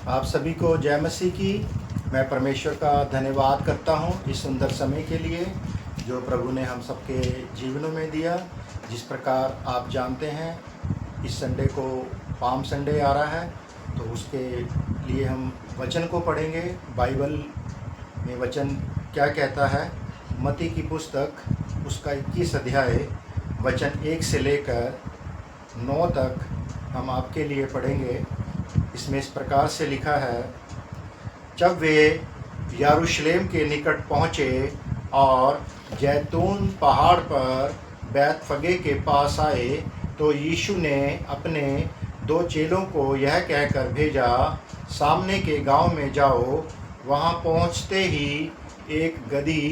आप सभी को जय मसीह की। मैं परमेश्वर का धन्यवाद करता हूँ इस सुंदर समय के लिए जो प्रभु ने हम सबके जीवनों में दिया। जिस प्रकार आप जानते हैं इस संडे को पाम संडे आ रहा है, तो उसके लिए हम वचन को पढ़ेंगे। बाइबल में वचन क्या कहता है। मत्ती की पुस्तक उसका 21 अध्याय वचन 1 से लेकर 9 तक हम आपके लिए पढ़ेंगे। इसमें इस प्रकार से लिखा है, जब वे यरूशलेम के निकट पहुँचे और जैतून पहाड़ पर बैतफगे के पास आए, तो यीशु ने अपने 2 चेलों को यह कहकर भेजा, सामने के गांव में जाओ। वहां पहुंचते ही एक गदही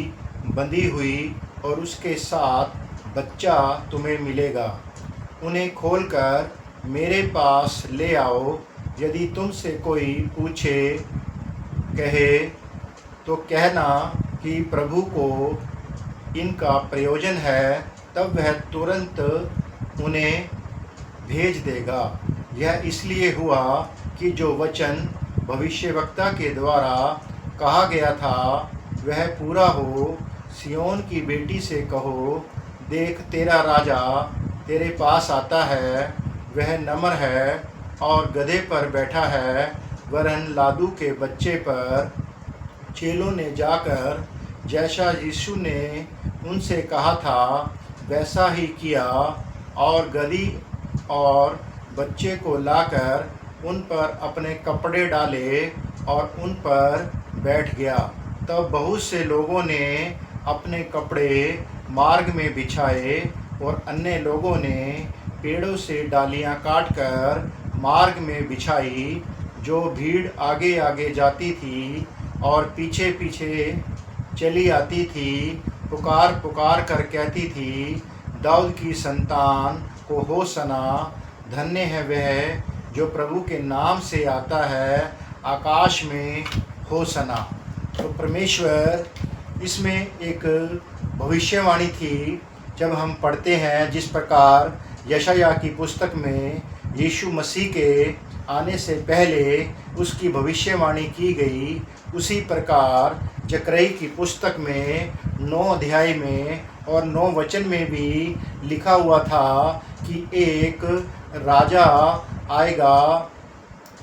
बंधी हुई और उसके साथ बच्चा तुम्हें मिलेगा। उन्हें खोलकर मेरे पास ले आओ। यदि तुमसे कोई पूछे कहे तो कहना कि प्रभु को इनका प्रयोजन है, तब वह तुरंत उन्हें भेज देगा। यह इसलिए हुआ कि जो वचन भविष्यवक्ता के द्वारा कहा गया था वह पूरा हो। सियोन की बेटी से कहो, देख तेरा राजा तेरे पास आता है। वह नम्र है और गधे पर बैठा है, वरन लादू के बच्चे पर। चेलों ने जाकर जैसा यीशु ने उनसे कहा था वैसा ही किया और गदही और बच्चे को लाकर उन पर अपने कपड़े डाले और उन पर बैठ गया। तब बहुत से लोगों ने अपने कपड़े मार्ग में बिछाए और अन्य लोगों ने पेड़ों से डालियां काटकर मार्ग में बिछाई। जो भीड़ आगे आगे जाती थी और पीछे पीछे चली आती थी, पुकार पुकार कर कहती थी, दाऊद की संतान को होसना। धन्य है वह जो प्रभु के नाम से आता है, आकाश में होसना। तो परमेश्वर इसमें एक भविष्यवाणी थी। जब हम पढ़ते हैं जिस प्रकार यशायाह की पुस्तक में यीशु मसीह के आने से पहले उसकी भविष्यवाणी की गई, उसी प्रकार जकरई की पुस्तक में 9 अध्याय में और 9 वचन में भी लिखा हुआ था कि एक राजा आएगा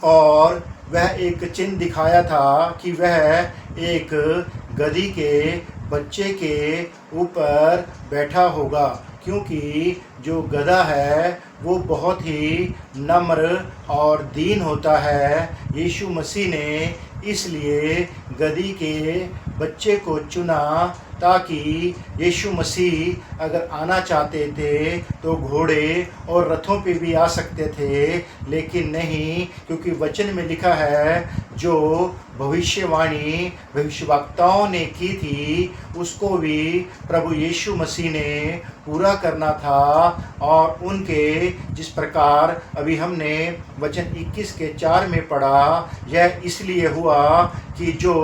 और वह एक चिन्ह दिखाया था कि वह एक गदही के बच्चे के ऊपर बैठा होगा, क्योंकि जो गधा है वो बहुत ही नम्र और दीन होता है। यीशु मसीह ने इसलिए गदही के बच्चे को चुना ताकि यीशु मसीह अगर आना चाहते थे तो घोड़े और रथों पे भी आ सकते थे, लेकिन नहीं, क्योंकि वचन में लिखा है जो भविष्यवाणी भविष्यवक्ताओं ने की थी उसको भी प्रभु यीशु मसीह ने पूरा करना था। और उनके जिस प्रकार अभी हमने वचन 21 के 4 में पढ़ा, यह इसलिए हुआ कि जो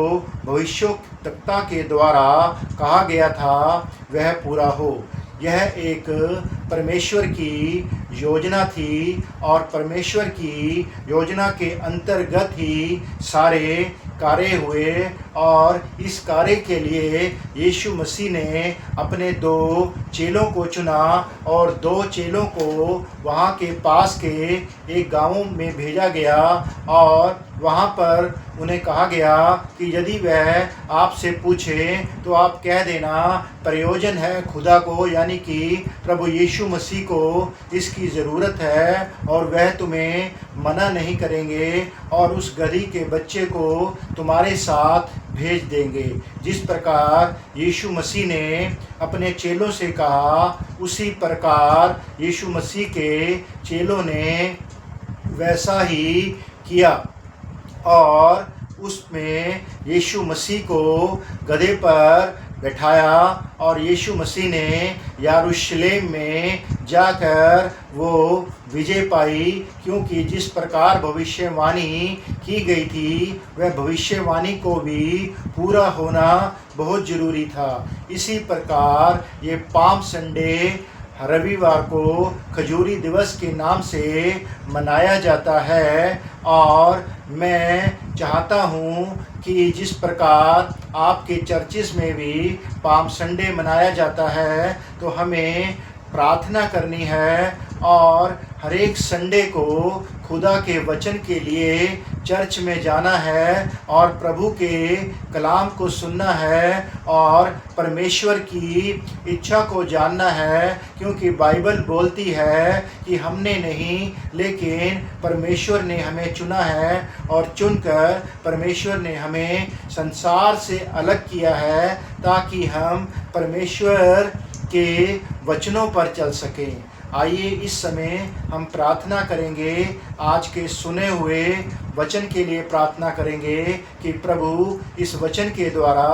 भविष्यवक्ता के द्वारा कहा गया था वह पूरा हो। यह एक परमेश्वर की योजना थी और परमेश्वर की योजना के अंतर्गत ही सारे कार्य हुए। और इस कार्य के लिए यीशु मसीह ने अपने 2 चेलों को चुना और 2 चेलों को वहाँ के पास के एक गाँव में भेजा गया और वहाँ पर उन्हें कहा गया कि यदि वह आपसे पूछे तो आप कह देना प्रयोजन है खुदा को, यानी कि प्रभु यीशु मसीह को इसकी ज़रूरत है और वह तुम्हें मना नहीं करेंगे और उस गदही के बच्चे को तुम्हारे साथ भेज देंगे। जिस प्रकार यीशु मसीह ने अपने चेलों से कहा, उसी प्रकार यीशु मसीह के चेलों ने वैसा ही किया और उसमें यीशु मसीह को गधे पर बैठाया और यीशु मसीह ने यरूशलेम में जाकर वो विजय पाई, क्योंकि जिस प्रकार भविष्यवाणी की गई थी वह भविष्यवाणी को भी पूरा होना बहुत ज़रूरी था। इसी प्रकार ये पाम संडे रविवार को खजूरी दिवस के नाम से मनाया जाता है। और मैं चाहता हूँ कि जिस प्रकार आपके चर्चिस में भी पाम संडे मनाया जाता है, तो हमें प्रार्थना करनी है और हर एक संडे को खुदा के वचन के लिए चर्च में जाना है और प्रभु के कलाम को सुनना है और परमेश्वर की इच्छा को जानना है, क्योंकि बाइबल बोलती है कि हमने नहीं लेकिन परमेश्वर ने हमें चुना है और चुनकर परमेश्वर ने हमें संसार से अलग किया है ताकि हम परमेश्वर के वचनों पर चल सकें। आइए इस समय हम प्रार्थना करेंगे, आज के सुने हुए वचन के लिए प्रार्थना करेंगे कि प्रभु इस वचन के द्वारा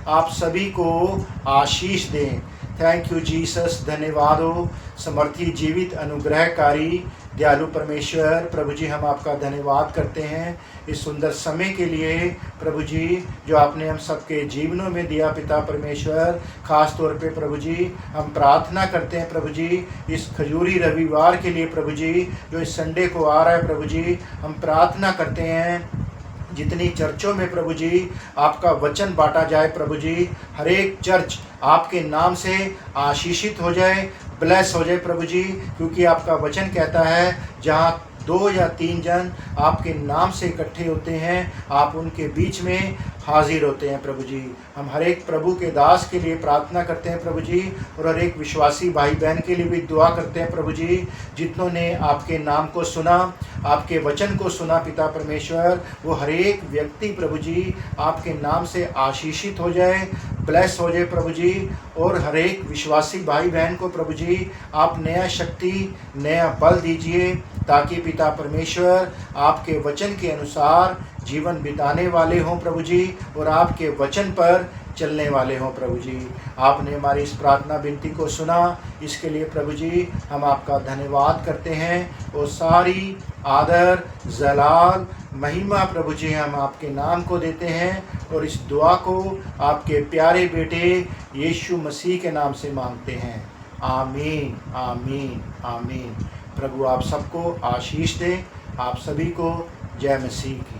आप सभी को आशीष दें। Thank you Jesus. धन्यवाद हो समर्थी जीवित अनुग्रहकारी दयालु परमेश्वर। प्रभु जी हम आपका धन्यवाद करते हैं इस सुंदर समय के लिए प्रभु जी, जो आपने हम सबके जीवनों में दिया पिता परमेश्वर। खास तौर पे प्रभु जी हम प्रार्थना करते हैं प्रभु जी इस खजूरी रविवार के लिए प्रभु जी, जो इस संडे को आ रहा है प्रभु जी। हम प्रार्थना करते हैं जितनी चर्चों में प्रभु जी आपका वचन बांटा जाए प्रभु जी, हर एक चर्च आपके नाम से आशीषित हो जाए, ब्लेस हो जाए प्रभु जी, क्योंकि आपका वचन कहता है जहाँ 2 या 3 जन आपके नाम से इकट्ठे होते हैं, आप उनके बीच में हाजिर होते हैं प्रभु जी। हम हर एक प्रभु के दास के लिए प्रार्थना करते हैं प्रभु जी, और हर एक विश्वासी भाई बहन के लिए भी दुआ करते हैं प्रभु जी, जितनों ने आपके नाम को सुना, आपके वचन को सुना पिता परमेश्वर, वो हर एक व्यक्ति प्रभु जी आपके नाम से आशीषित हो जाए, ब्लेस हो जाए प्रभु जी। और हर एक विश्वासी भाई बहन को प्रभु जी आप नया शक्ति नया बल दीजिए, ताकि पिता परमेश्वर आपके वचन के अनुसार जीवन बिताने वाले हों प्रभु जी, और आपके वचन पर चलने वाले हों प्रभु जी। आपने हमारी इस प्रार्थना विनती को सुना, इसके लिए प्रभु जी हम आपका धन्यवाद करते हैं। और सारी आदर जलाल महिमा प्रभु जी हम आपके नाम को देते हैं, और इस दुआ को आपके प्यारे बेटे यीशु मसीह के नाम से मांगते हैं। आमीन आमीन आमीन। प्रभु आप सबको आशीष दे। आप सभी को जय मसीह की।